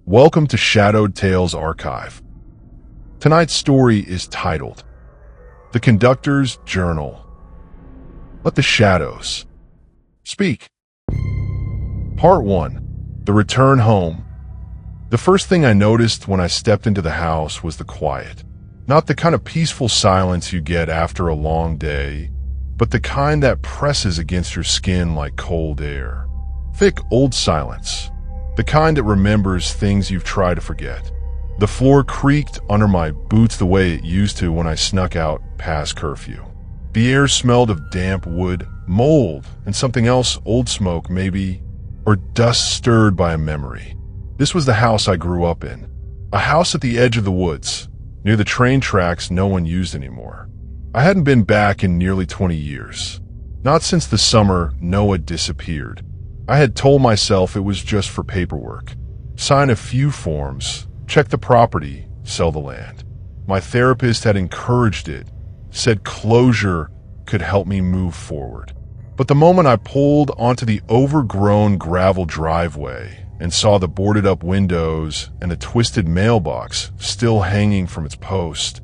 Welcome to Shadowed Tales Archive. Tonight's story is titled, The Conductor's Journal. Let the shadows speak. Part 1. The Return Home. The first thing I noticed when I stepped into the house was the quiet. Not the kind of peaceful silence you get after a long day, but the kind that presses against your skin like cold air. Thick, old silence. The kind that remembers things you've tried to forget. The floor creaked under my boots the way it used to when I snuck out past curfew. The air smelled of damp wood, mold, and something else, old smoke maybe, or dust stirred by a memory. This was the house I grew up in. A house at the edge of the woods, near the train tracks no one used anymore. I hadn't been back in nearly 20 years. Not since the summer Noah disappeared. I had told myself it was just for paperwork. Sign a few forms, check the property, sell the land. My therapist had encouraged it, said closure could help me move forward. But the moment I pulled onto the overgrown gravel driveway and saw the boarded up windows and the twisted mailbox still hanging from its post,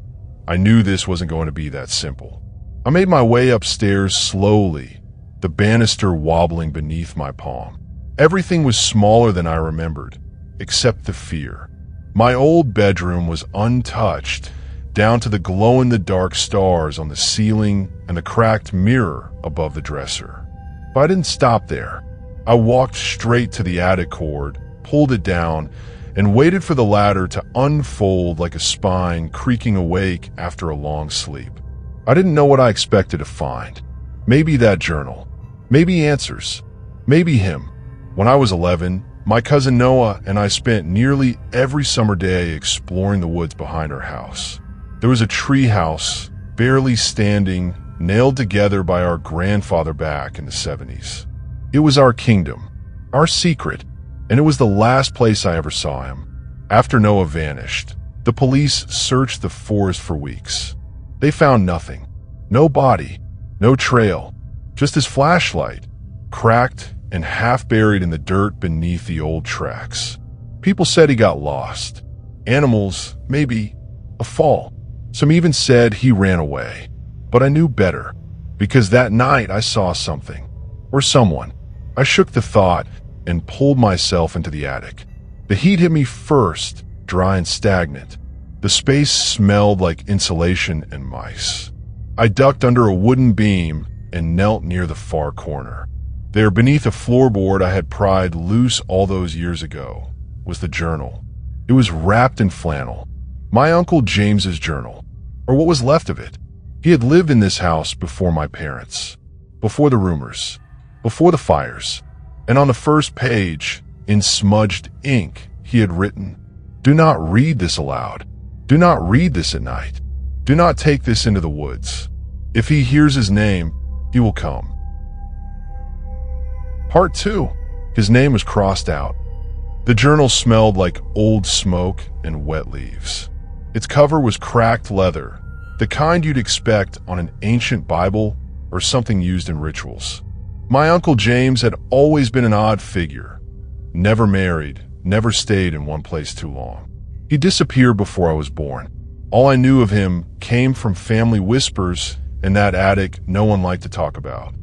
I knew this wasn't going to be that simple. I made my way upstairs slowly, the banister wobbling beneath my palm. Everything was smaller than I remembered, except the fear. My old bedroom was untouched, down to the glow-in-the-dark stars on the ceiling and the cracked mirror above the dresser. But I didn't stop there. I walked straight to the attic cord, pulled it down, and waited for the ladder to unfold like a spine creaking awake after a long sleep. I didn't know what I expected to find. Maybe that journal. Maybe answers. Maybe him. When I was 11, my cousin Noah and I spent nearly every summer day exploring the woods behind our house. There was a tree house, barely standing, nailed together by our grandfather back in the 70s. It was our kingdom, our secret, and it was the last place I ever saw him. After Noah vanished, the police searched the forest for weeks. They found nothing. No body, no trail, just his flashlight, cracked and half buried in the dirt beneath the old tracks. People said he got lost. Animals, maybe, a fall. Some even said he ran away. But I knew better, because that night I saw something, or someone. I shook the thought and pulled myself into the attic. The heat hit me first, dry and stagnant. The space smelled like insulation and mice. I ducked under a wooden beam and knelt near the far corner. There, beneath a floorboard I had pried loose all those years ago, was the journal. It was wrapped in flannel. My Uncle James's journal, or what was left of it. He had lived in this house before my parents, before the rumors, before the fires. And on the first page, in smudged ink, he had written, "Do not read this aloud. Do not read this at night. Do not take this into the woods. If he hears his name, he will come." Part 2. His name was crossed out. The journal smelled like old smoke and wet leaves. Its cover was cracked leather, the kind you'd expect on an ancient Bible or something used in rituals. My Uncle James had always been an odd figure. Never married, never stayed in one place too long. He disappeared before I was born. All I knew of him came from family whispers and that attic no one liked to talk about.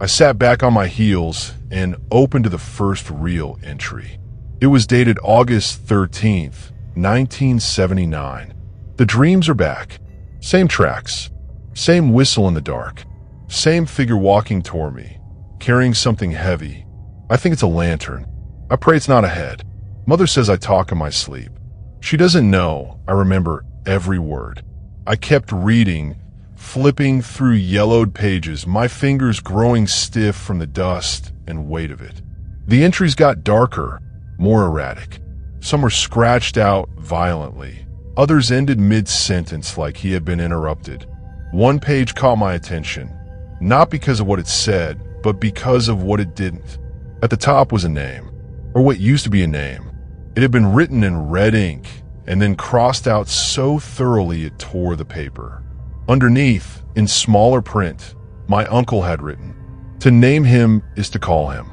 I sat back on my heels and opened to the first real entry. It was dated August 13th, 1979. The dreams are back. Same tracks. Same whistle in the dark. Same figure walking toward me, carrying something heavy. I think it's a lantern. I pray it's not a head. Mother says I talk in my sleep. She doesn't know I remember every word. I kept reading, flipping through yellowed pages, my fingers growing stiff from the dust and weight of it. The entries got darker, more erratic. Some were scratched out violently. Others ended mid-sentence like he had been interrupted. One page caught my attention, not because of what it said, but because of what it didn't. At the top was a name, or what used to be a name. It had been written in red ink and then crossed out so thoroughly it tore the paper. Underneath, in smaller print, my uncle had written, "To name him is to call him."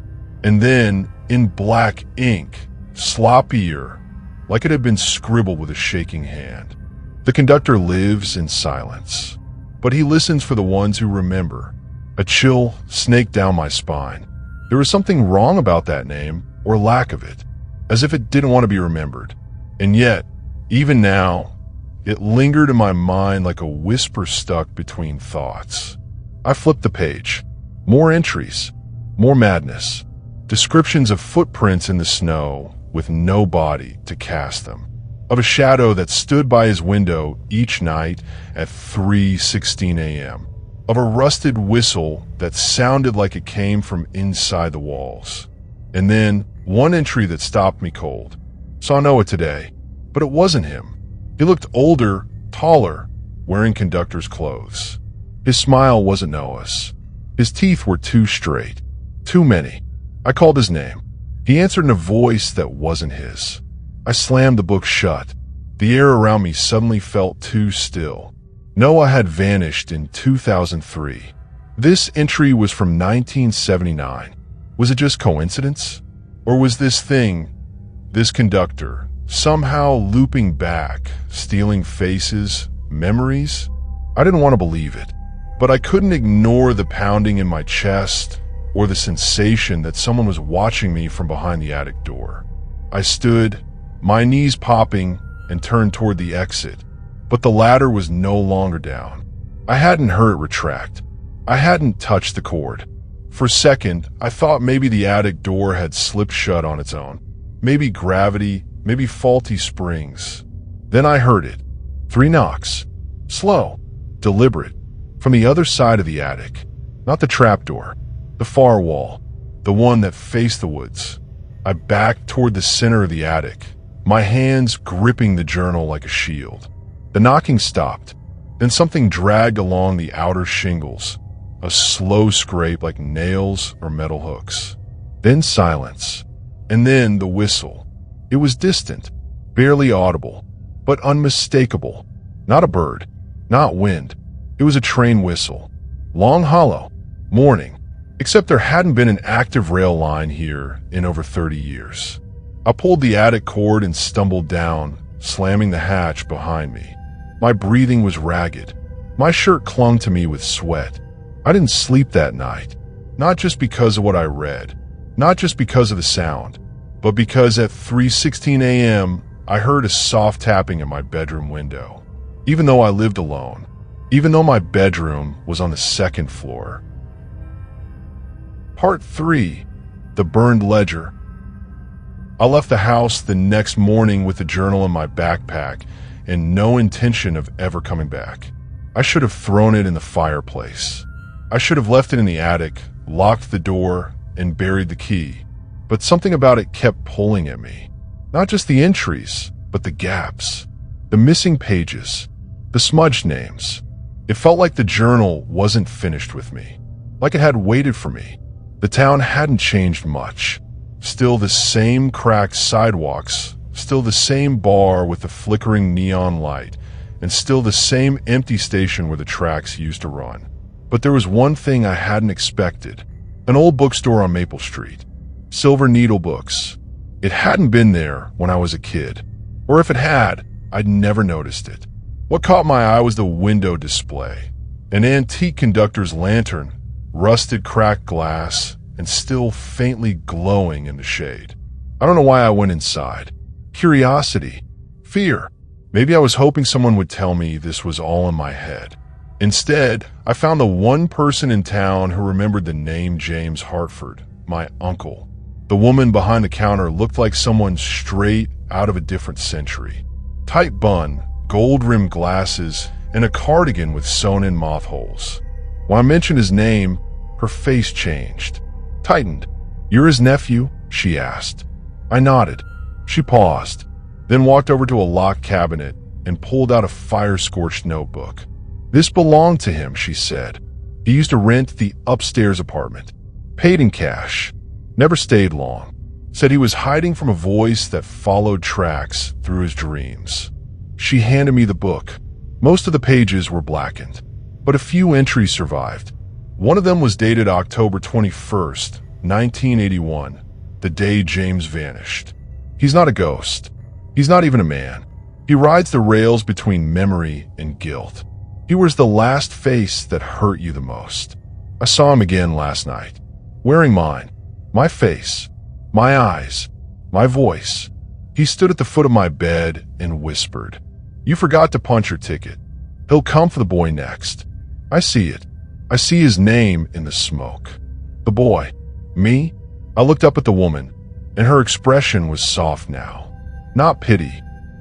And then, in black ink, sloppier, like it had been scribbled with a shaking hand. The conductor lives in silence, but he listens for the ones who remember. A chill snaked down my spine. There was something wrong about that name, or lack of it, as if it didn't want to be remembered. And yet, even now, it lingered in my mind like a whisper stuck between thoughts. I flipped the page. More entries, more madness, descriptions of footprints in the snow with no body to cast them, of a shadow that stood by his window each night at 3:16 a.m., of a rusted whistle that sounded like it came from inside the walls. And then one entry that stopped me cold. Saw Noah today, but it wasn't him. He looked older, taller, wearing conductor's clothes. His smile wasn't Noah's. His teeth were too straight. Too many. I called his name. He answered in a voice that wasn't his. I slammed the book shut. The air around me suddenly felt too still. Noah had vanished in 2003. This entry was from 1979. Was it just coincidence? Or was this thing, this conductor, somehow looping back, stealing faces, memories? I didn't want to believe it, but I couldn't ignore the pounding in my chest or the sensation that someone was watching me from behind the attic door. I stood, my knees popping, and turned toward the exit, but the ladder was no longer down. I hadn't heard it retract. I hadn't touched the cord. For a second, I thought maybe the attic door had slipped shut on its own. Maybe gravity, maybe faulty springs. Then I heard it. 3 knocks. Slow, deliberate, from the other side of the attic. Not the trapdoor, the far wall, the one that faced the woods. I backed toward the center of the attic, my hands gripping the journal like a shield. The knocking stopped. Then something dragged along the outer shingles, a slow scrape like nails or metal hooks. Then silence. And then the whistle. It was distant, barely audible, but unmistakable. Not a bird, not wind. It was a train whistle. Long, hollow, morning, except there hadn't been an active rail line here in over 30 years. I pulled the attic cord and stumbled down, slamming the hatch behind me. My breathing was ragged. My shirt clung to me with sweat. I didn't sleep that night, not just because of what I read, not just because of the sound, but because at 3:16 a.m., I heard a soft tapping at my bedroom window. Even though I lived alone, even though my bedroom was on the 2nd floor. Part 3. The Burned Ledger. I left the house the next morning with the journal in my backpack and no intention of ever coming back. I should have thrown it in the fireplace. I should have left it in the attic, locked the door, and buried the key. But something about it kept pulling at me. Not just the entries, but the gaps, the missing pages, the smudged names. It felt like the journal wasn't finished with me, like it had waited for me. The town hadn't changed much. Still the same cracked sidewalks, still the same bar with the flickering neon light, and still the same empty station where the tracks used to run. But there was one thing I hadn't expected. An old bookstore on Maple Street. Silver Needle Books. It hadn't been there when I was a kid. Or if it had, I'd never noticed it. What caught my eye was the window display. An antique conductor's lantern, rusted cracked glass, and still faintly glowing in the shade. I don't know why I went inside. Curiosity. Fear. Maybe I was hoping someone would tell me this was all in my head. Instead, I found the one person in town who remembered the name James Hartford, my uncle. The woman behind the counter looked like someone straight out of a different century. Tight bun, gold-rimmed glasses, and a cardigan with sewn-in moth holes. When I mentioned his name, her face changed, tightened. "You're his nephew?" she asked. I nodded. She paused, then walked over to a locked cabinet and pulled out a fire-scorched notebook. "This belonged to him," she said. "He used to rent the upstairs apartment. Paid in cash. Never stayed long. Said he was hiding from a voice that followed tracks through his dreams." She handed me the book. Most of the pages were blackened, but a few entries survived. One of them was dated October 21st, 1981, the day James vanished. He's not a ghost. He's not even a man. He rides the rails between memory and guilt. He was the last face that hurt you the most. I saw him again last night, wearing mine, my face, my eyes, my voice. He stood at the foot of my bed and whispered, "You forgot to punch your ticket. He'll come for the boy next." I see it. I see his name in the smoke. The boy. Me? I looked up at the woman, and her expression was soft now. Not pity.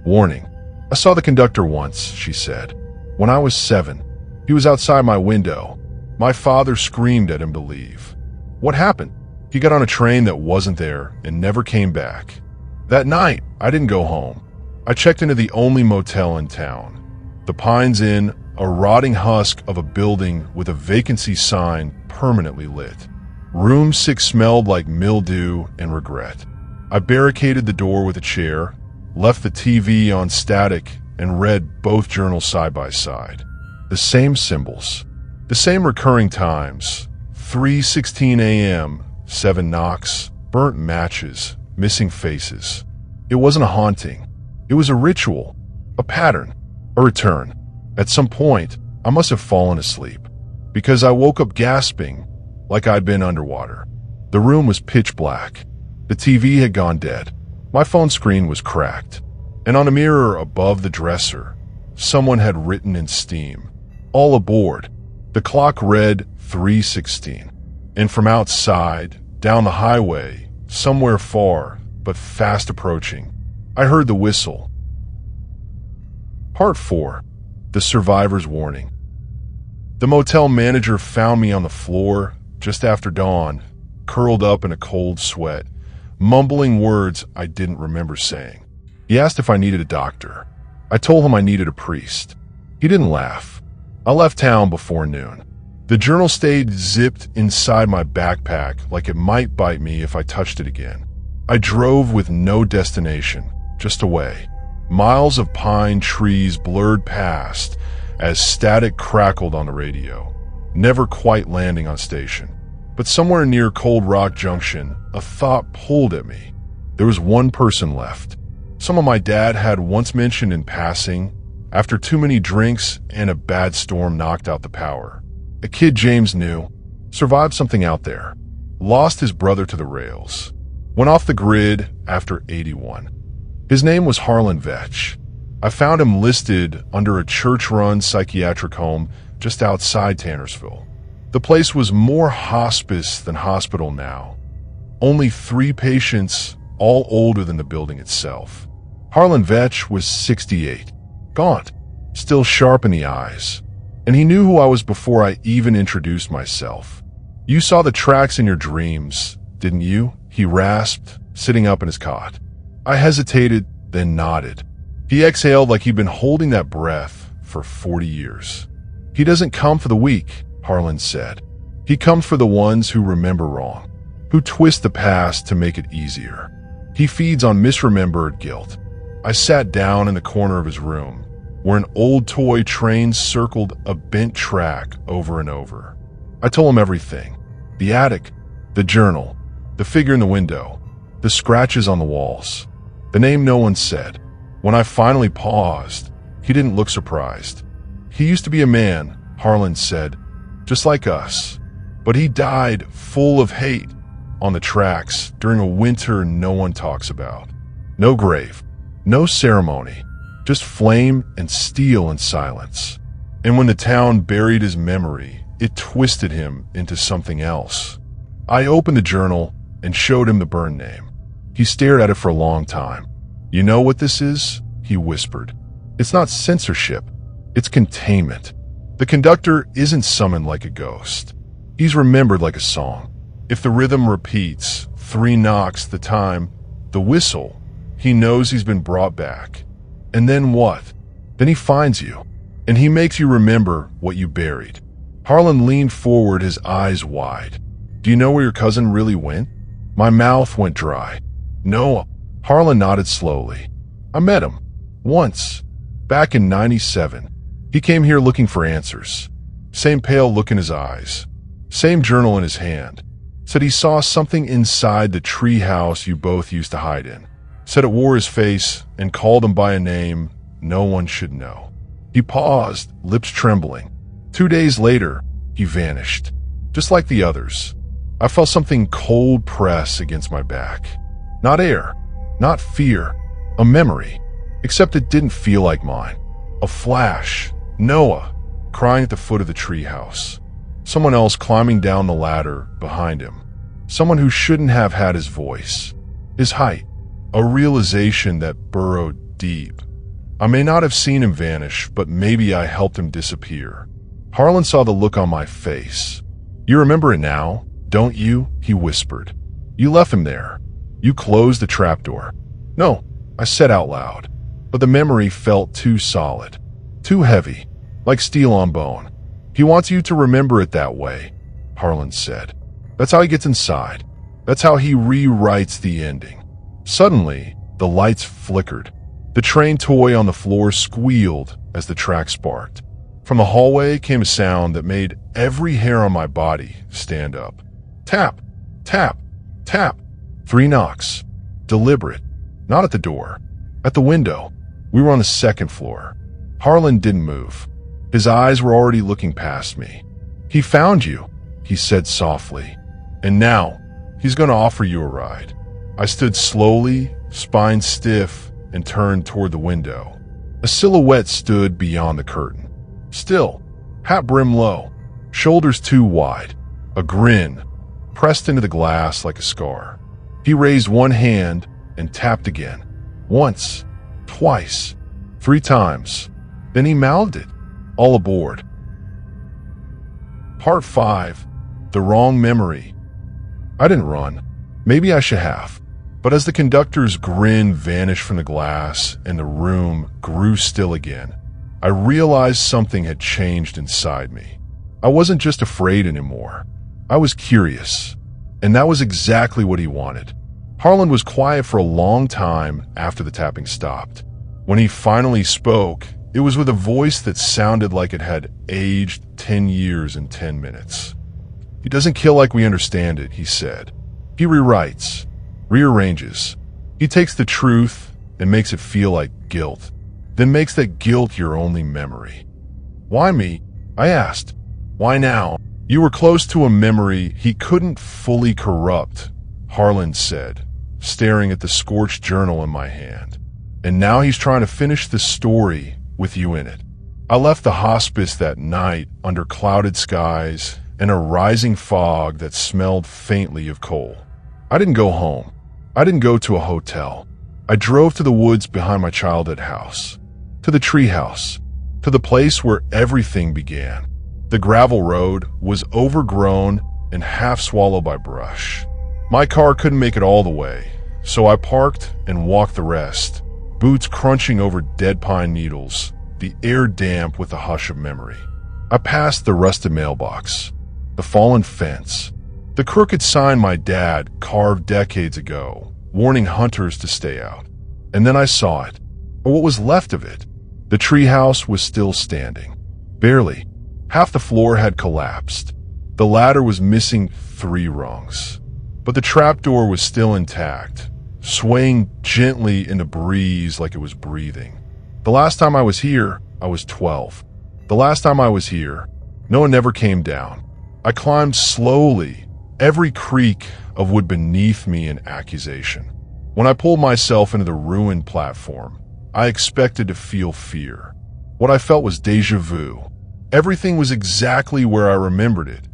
Warning. "I saw the conductor once," she said. "When I was 7. He was outside my window. My father screamed at him to leave." "What happened?" "He got on a train that wasn't there and never came back. That night, I didn't go home. I checked into the only motel in town. The Pines Inn, a rotting husk of a building with a vacancy sign permanently lit. Room 6 smelled like mildew and regret. I barricaded the door with a chair, left the TV on static, and read both journals side by side. The same symbols, the same recurring times, 3:16 a.m., 7 knocks, burnt matches, missing faces. It wasn't a haunting. It was a ritual, a pattern, a return. At some point, I must have fallen asleep, because I woke up gasping like I'd been underwater. The room was pitch black. The TV had gone dead. My phone screen was cracked, and on a mirror above the dresser, someone had written in steam, "All aboard." The clock read 3:16, and from outside, down the highway, somewhere far but fast approaching, I heard the whistle. Part 4. The Survivor's Warning. The motel manager found me on the floor just after dawn, curled up in a cold sweat, mumbling words I didn't remember saying. He asked if I needed a doctor. I told him I needed a priest. He didn't laugh. I left town before noon. The journal stayed zipped inside my backpack like it might bite me if I touched it again. I drove with no destination, just away. Miles of pine trees blurred past as static crackled on the radio, never quite landing on station. But somewhere near Cold Rock Junction, a thought pulled at me. There was one person left. Someone my dad had once mentioned in passing, after too many drinks and a bad storm knocked out the power. A kid James knew, survived something out there, lost his brother to the rails, went off the grid after 81. His name was Harlan Vetch. I found him listed under a church-run psychiatric home just outside Tannersville. The place was more hospice than hospital now. Only 3 patients, all older than the building itself. Harlan Vetch was 68, gaunt, still sharp in the eyes, and he knew who I was before I even introduced myself. "You saw the tracks in your dreams, didn't you?" he rasped, sitting up in his cot. I hesitated, then nodded. He exhaled like he'd been holding that breath for 40 years. "He doesn't come for the weak," Harlan said. "He comes for the ones who remember wrong, who twist the past to make it easier. He feeds on misremembered guilt." I sat down in the corner of his room, where an old toy train circled a bent track over and over. I told him everything. The attic, the journal, the figure in the window, the scratches on the walls, the name no one said. When I finally paused, he didn't look surprised. "He used to be a man," Harlan said, "just like us. But he died full of hate on the tracks during a winter no one talks about. No grave, no ceremony, just flame and steel and silence. And when the town buried his memory, it twisted him into something else." I opened the journal and showed him the burn name. He stared at it for a long time. "You know what this is?" he whispered. "It's not censorship, it's containment. The conductor isn't summoned like a ghost. He's remembered like a song. If the rhythm repeats, 3 knocks the time, the whistle, he knows he's been brought back. And then what? Then he finds you, and he makes you remember what you buried." Harlan leaned forward, his eyes wide. "Do you know where your cousin really went?" My mouth went dry. "No." Harlan nodded slowly. "I met him. Once. Back in 97. He came here looking for answers. Same pale look in his eyes. Same journal in his hand. Said he saw something inside the tree house you both used to hide in. said it wore his face, and called him by a name no one should know. He paused, lips trembling. 2 days later, he vanished, just like the others. I felt something cold press against my back. Not air, not fear, a memory, except it didn't feel like mine. A flash, Noah, crying at the foot of the treehouse. Someone else climbing down the ladder behind him. Someone who shouldn't have had his voice, his height, a realization that burrowed deep. I may not have seen him vanish, but maybe I helped him disappear. Harlan saw the look on my face. You remember it now, don't you? He whispered. You left him there. You closed the trapdoor. No, I said out loud, but the memory felt too solid, too heavy, like steel on bone. He wants you to remember it that way, Harlan said. That's how he gets inside. That's how he rewrites the ending. Suddenly, the lights flickered. The train toy on the floor squealed as the track sparked. From the hallway came a sound that made every hair on my body stand up. Tap, tap, tap. 3 knocks. Deliberate. Not at the door. At the window. We were on the 2nd floor. Harlan didn't move. His eyes were already looking past me. He found you, he said softly. And now, he's going to offer you a ride. I stood slowly, spine stiff, and turned toward the window. A silhouette stood beyond the curtain. Still, hat brim low, shoulders too wide, a grin pressed into the glass like a scar. He raised one hand and tapped again. Once, twice, 3 times. Then he mouthed it. All aboard. Part 5. The Wrong Memory. I didn't run. Maybe I should have. But as the conductor's grin vanished from the glass and the room grew still again, I realized something had changed inside me. I wasn't just afraid anymore. I was curious. And that was exactly what he wanted. Harlan was quiet for a long time after the tapping stopped. When he finally spoke, it was with a voice that sounded like it had aged 10 years in 10 minutes. He doesn't kill like we understand it, he said. He rewrites, rearranges. He takes the truth and makes it feel like guilt, then makes that guilt your only memory. Why me? I asked. Why now? You were close to a memory he couldn't fully corrupt, Harlan said, staring at the scorched journal in my hand. And now he's trying to finish the story with you in it. I left the hospice that night under clouded skies and a rising fog that smelled faintly of coal. I didn't go home. I didn't go to a hotel. I drove to the woods behind my childhood house, to the treehouse, to the place where everything began. The gravel road was overgrown and half swallowed by brush. My car couldn't make it all the way, so I parked and walked the rest, boots crunching over dead pine needles, the air damp with the hush of memory. I passed the rusted mailbox, the fallen fence, the crooked sign my dad carved decades ago, warning hunters to stay out. And then I saw it, or what was left of it. The treehouse was still standing. Barely. Half the floor had collapsed. The ladder was missing 3 rungs. But the trapdoor was still intact, swaying gently in the breeze like it was breathing. The last time I was here, I was 12. The last time I was here, no one ever came down. I climbed slowly, every creak of wood beneath me an accusation. When I pulled myself into the ruined platform, I expected to feel fear. What I felt was déjà vu. Everything was exactly where I remembered it,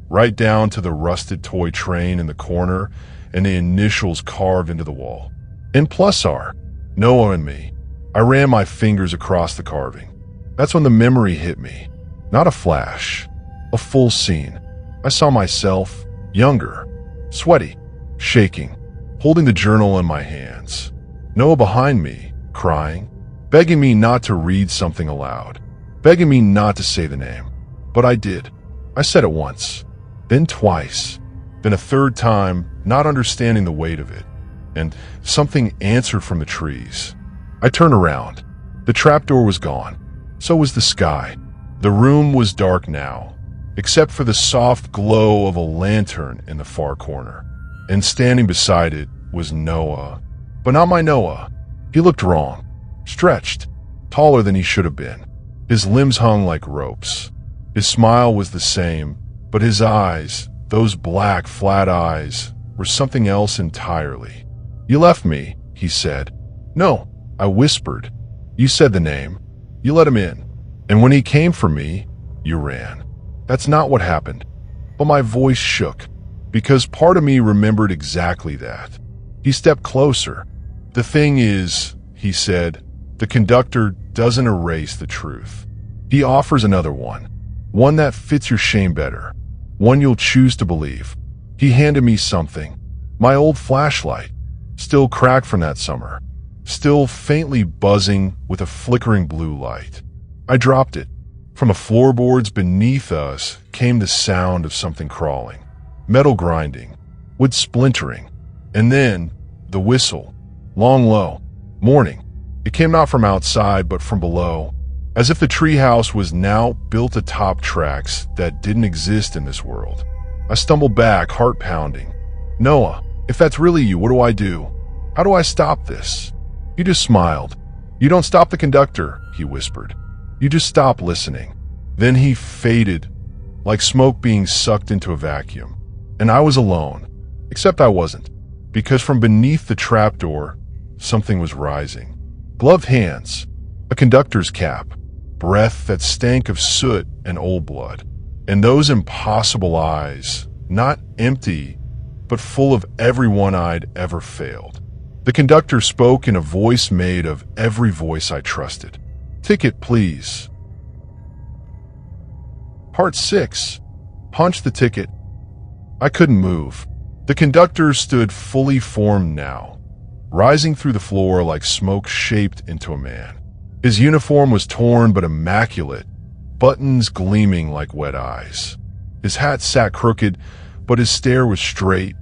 right down to the rusted toy train in the corner and the initials carved into the wall. And plus R, Noah and me. I ran my fingers across the carving. That's when the memory hit me. Not a flash, a full scene. I saw myself, younger, sweaty, shaking, holding the journal in my hands. Noah behind me, crying, begging me not to read something aloud, begging me not to say the name. But I did. I said it once, then twice, then a third time, not understanding the weight of it. And something answered from the trees. I turned around. The trapdoor was gone. So was the sky. The room was dark now, except for the soft glow of a lantern in the far corner. And standing beside it was Noah, But not my Noah. He looked wrong. Stretched. Taller than he should have been. His limbs hung like ropes. His smile was the same, but his eyes, those black, flat eyes, were something else entirely. "You left me," he said. "No," I whispered. "You said the name. You let him in. And when he came for me, you ran." That's not what happened. But my voice shook, because part of me remembered exactly that. He stepped closer. "The thing is," he said, "the conductor doesn't erase the truth. He offers another one. One that fits your shame better. One you'll choose to believe." He handed me something. My old flashlight, still cracked from that summer, still faintly buzzing with a flickering blue light. I dropped it. From the floorboards beneath us came the sound of something crawling, metal grinding, wood splintering, and then the whistle, long low, morning. It came not from outside but from below, as if the treehouse was now built atop tracks that didn't exist in this world. I stumbled back, heart pounding. "Noah, if that's really you, what do I do? How do I stop this?" He just smiled. "You don't stop the conductor," he whispered. "You just stop listening." Then he faded, like smoke being sucked into a vacuum. And I was alone. Except I wasn't, because from beneath the trapdoor, something was rising. Gloved hands, a conductor's cap, breath that stank of soot and old blood, and those impossible eyes, not empty, but full of everyone I'd ever failed. The conductor spoke in a voice made of every voice I trusted. "Ticket, please." Part 6. Punch the ticket. I couldn't move. The conductor stood fully formed now, rising through the floor like smoke shaped into a man. His uniform was torn but immaculate, buttons gleaming like wet eyes. His hat sat crooked, but his stare was straight,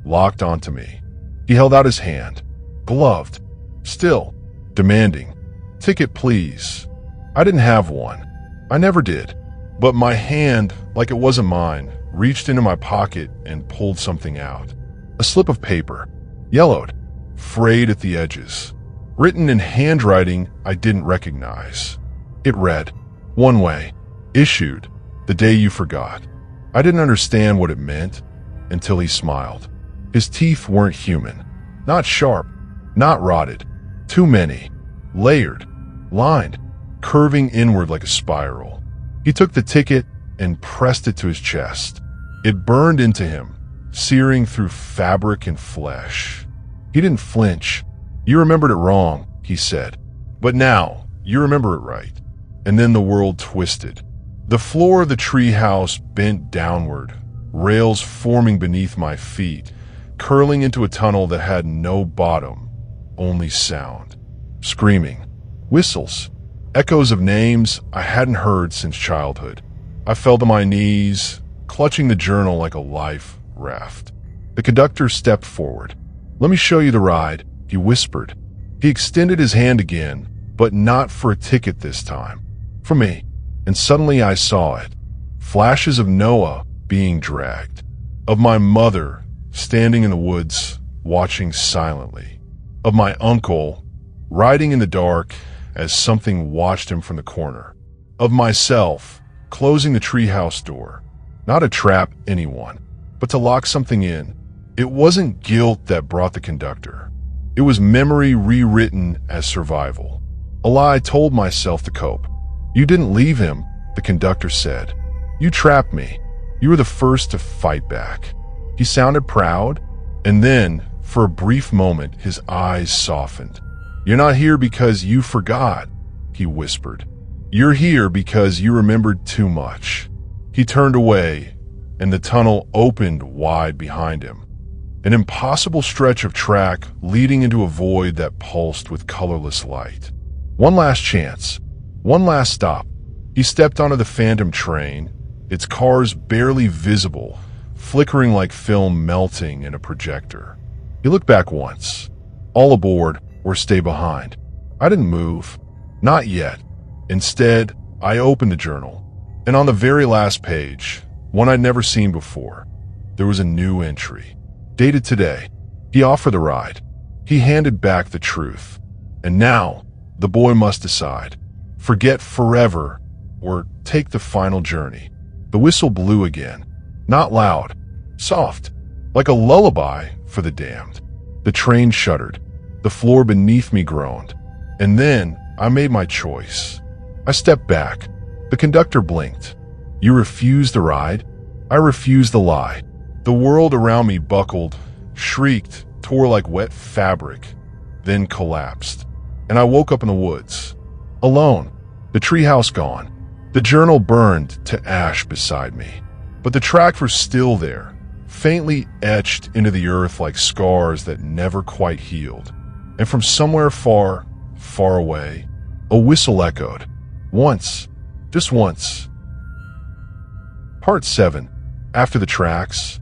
locked onto me. He held out his hand, gloved, still, demanding. "Ticket, please." I didn't have one. I never did. But my hand, like it wasn't mine, reached into my pocket and pulled something out. A slip of paper, yellowed, frayed at the edges, written in handwriting I didn't recognize. It read, "One way, issued, the day you forgot." I didn't understand what it meant until he smiled. His teeth weren't human, not sharp, not rotted, too many, layered, lined, curving inward like a spiral. He took the ticket and pressed it to his chest. It burned into him, searing through fabric and flesh. He didn't flinch. "You remembered it wrong," he said. "But now, you remember it right." And then the world twisted. The floor of the treehouse bent downward, rails forming beneath my feet, curling into a tunnel that had no bottom, only sound. Screaming, whistles, echoes of names I hadn't heard since childhood. I fell to my knees, clutching the journal like a life raft. The conductor stepped forward. "Let me show you the ride," he whispered. He extended his hand again, but not for a ticket this time. For me. And suddenly I saw it. Flashes of Noah being dragged. Of my mother standing in the woods, watching silently. Of my uncle riding in the dark as something watched him from the corner. Of myself closing the treehouse door. Not to trap anyone, but to lock something in. It wasn't guilt that brought the conductor. It was memory rewritten as survival. A lie I told myself to cope. "You didn't leave him," the conductor said. "You trapped me. You were the first to fight back." He sounded proud, and then, for a brief moment, his eyes softened. "You're not here because you forgot," he whispered. "You're here because you remembered too much." He turned away, and the tunnel opened wide behind him. An impossible stretch of track leading into a void that pulsed with colorless light. One last chance. One last stop. He stepped onto the phantom train, its cars barely visible, flickering like film melting in a projector. He looked back once. All aboard or stay behind. I didn't move. Not yet. Instead, I opened the journal, and on the very last page, one I'd never seen before, there was a new entry. Dated today. He offered the ride. He handed back the truth. And now, the boy must decide. Forget forever, or take the final journey. The whistle blew again. Not loud, soft, like a lullaby for the damned. The train shuddered. The floor beneath me groaned. And then I made my choice. I stepped back. The conductor blinked. You refuse the ride? I refuse the lie. The world around me buckled, shrieked, tore like wet fabric, then collapsed. And I woke up in the woods. Alone. The treehouse gone. The journal burned to ash beside me. But the tracks were still there, faintly etched into the earth like scars that never quite healed. And from somewhere far, far away, a whistle echoed. Once. Just once. Part 7. After the tracks.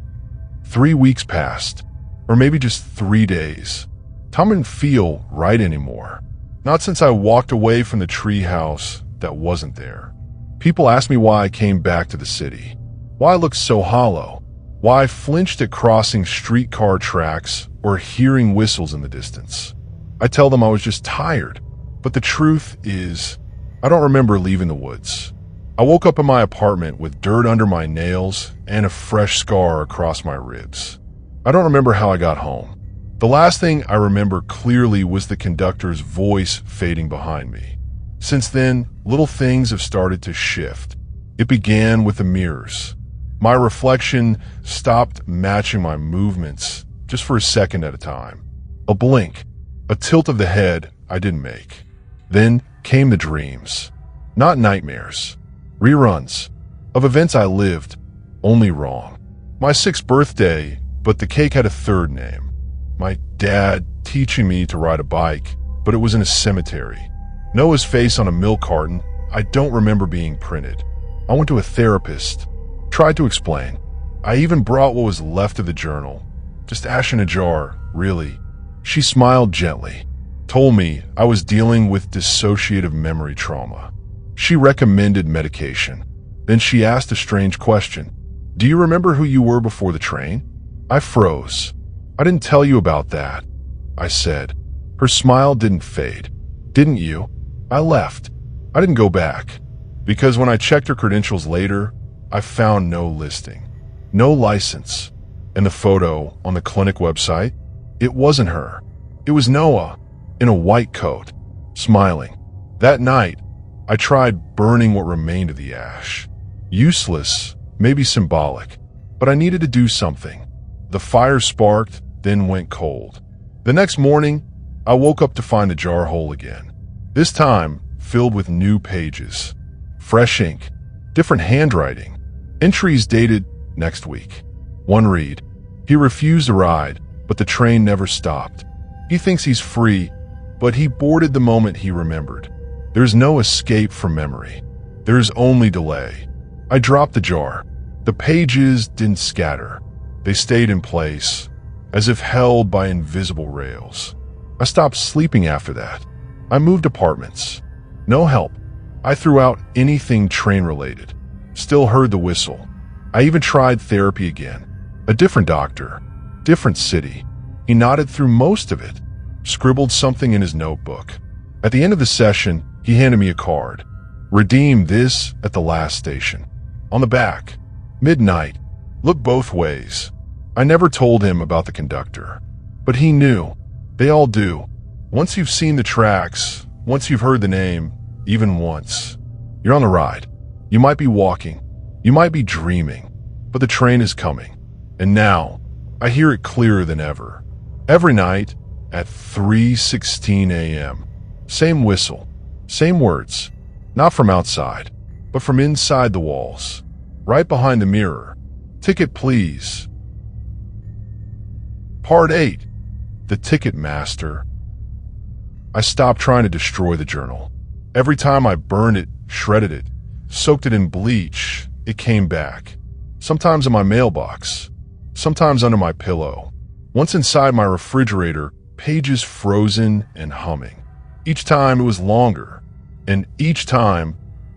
3 weeks passed. Or maybe just 3 days. Time didn't feel right anymore. Not since I walked away from the treehouse that wasn't there. People asked me why I came back to the city. Why I looked so hollow. Why I flinched at crossing streetcar tracks or hearing whistles in the distance. I tell them I was just tired. But the truth is, I don't remember leaving the woods. I woke up in my apartment with dirt under my nails and a fresh scar across my ribs. I don't remember how I got home. The last thing I remember clearly was the conductor's voice fading behind me. Since then, little things have started to shift. It began with the mirrors. My reflection stopped matching my movements just for a second at a time. A blink, a tilt of the head I didn't make. Then came the dreams. Not nightmares. Reruns of events I lived, only wrong. My 6th birthday, but the cake had a 3rd name. My dad teaching me to ride a bike, but it was in a cemetery. Noah's face on a milk carton. I don't remember being printed. I went to a therapist, tried to explain. I even brought what was left of the journal. Just ash in a jar, really. She smiled gently, told me I was dealing with dissociative memory trauma. She recommended medication. Then she asked a strange question. Do you remember who you were before the train? I froze. I didn't tell you about that, I said. Her smile didn't fade. Didn't you? I left. I didn't go back. Because when I checked her credentials later, I found no listing. No license. And the photo on the clinic website, it wasn't her. It was Noah, in a white coat, smiling. That night, I tried burning what remained of the ash. Useless, maybe symbolic, but I needed to do something. The fire sparked, then went cold. The next morning, I woke up to find the jar whole again. This time, filled with new pages. Fresh ink, different handwriting, entries dated next week. One read, he refused a ride, but the train never stopped. He thinks he's free, but he boarded the moment he remembered. There's no escape from memory. There's only delay. I dropped the jar. The pages didn't scatter. They stayed in place, as if held by invisible rails. I stopped sleeping after that. I moved apartments. No help. I threw out anything train-related. Still heard the whistle. I even tried therapy again. A different doctor. Different city. He nodded through most of it. Scribbled something in his notebook. At the end of the session, he handed me a card. Redeem this at the last station. On the back. Midnight. Look both ways. I never told him about the conductor. But he knew. They all do. Once you've seen the tracks, once you've heard the name, even once, you're on the ride. You might be walking. You might be dreaming. But the train is coming. And now, I hear it clearer than ever. Every night, at 3:16 a.m. Same whistle. Same words. Not from outside, but from inside the walls. Right behind the mirror. Ticket, please. Part 8. The Ticket Master. I stopped trying to destroy the journal. Every time I burned it, shredded it, soaked it in bleach, it came back. Sometimes in my mailbox. Sometimes under my pillow. Once inside my refrigerator, pages frozen and humming. Each time it was longer. And each time,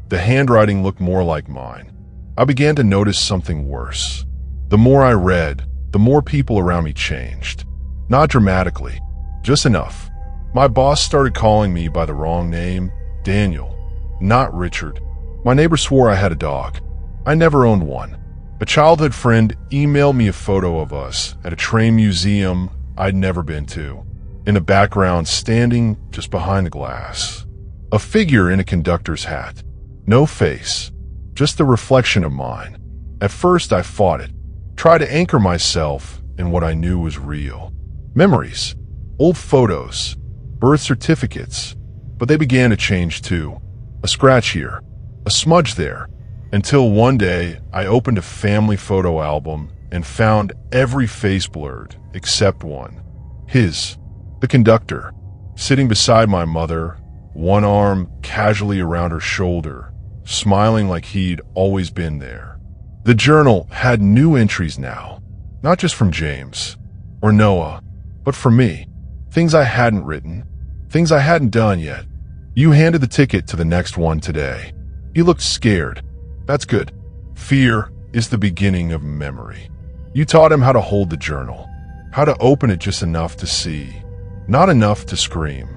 the handwriting looked more like mine. I began to notice something worse. The more I read, the more people around me changed. Not dramatically, Just enough. My boss started calling me by the wrong name, Daniel, not Richard. My neighbor swore I had a dog. I never owned one. A childhood friend emailed me a photo of us at a train museum I'd never been to. In the background, standing just behind the glass, a figure in a conductor's hat. No face, just the reflection of mine. At first I fought it, tried to anchor myself in what I knew was real. Memories, old photos, birth certificates, but they began to change too. A scratch here, a smudge there, until one day I opened a family photo album and found every face blurred except one. His, the conductor, sitting beside my mother, one arm casually around her shoulder, smiling like he'd always been there. The journal had new entries now, not just from James or Noah, but from me. Things I hadn't written, things I hadn't done yet. You handed the ticket to the next one today. You looked scared. That's good. Fear is the beginning of memory. You taught him how to hold the journal, how to open it just enough to see, not enough to scream.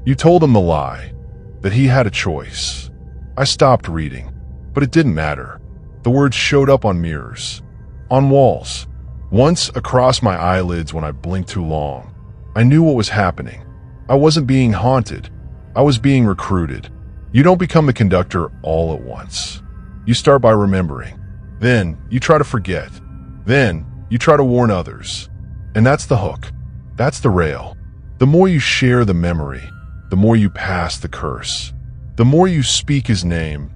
You told him the lie, that he had a choice. I stopped reading, but it didn't matter. The words showed up on mirrors, on walls, once across my eyelids when I blinked too long. I knew what was happening. I wasn't being haunted. I was being recruited. You don't become the conductor all at once. You start by remembering. Then you try to forget. Then you try to warn others. And that's the hook. That's the rail. The more you share the memory, the more you pass the curse. The more you speak his name,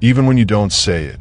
even when you don't say it,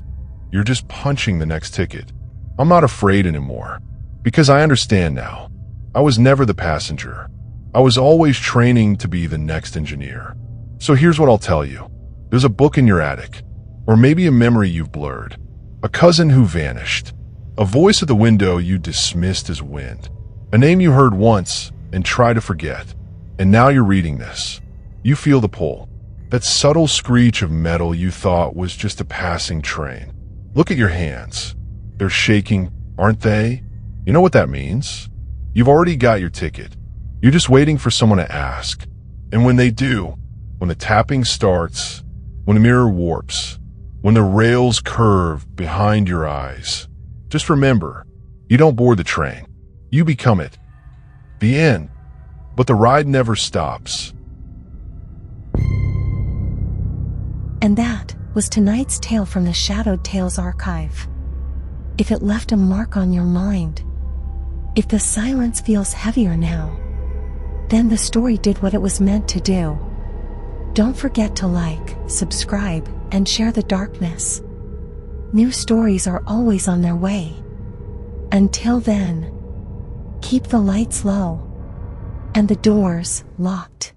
you're just punching the next ticket. I'm not afraid anymore, because I understand now. I was never the passenger. I was always training to be the next engineer. So here's what I'll tell you. There's a book in your attic, or maybe a memory you've blurred, a cousin who vanished, a voice at the window you dismissed as wind, a name you heard once and tried to forget, and now you're reading this. You feel the pull. That subtle screech of metal you thought was just a passing train. Look at your hands. They're shaking, aren't they? You know what that means? You've already got your ticket. You're just waiting for someone to ask. And when they do, when the tapping starts, when the mirror warps, when the rails curve behind your eyes, just remember, you don't board the train. You become it. The end. But the ride never stops. And that was tonight's tale from the Shadowed Tales archive. If it left a mark on your mind, if the silence feels heavier now, then the story did what it was meant to do. Don't forget to like, subscribe, and share the darkness. New stories are always on their way. Until then, keep the lights low and the doors locked.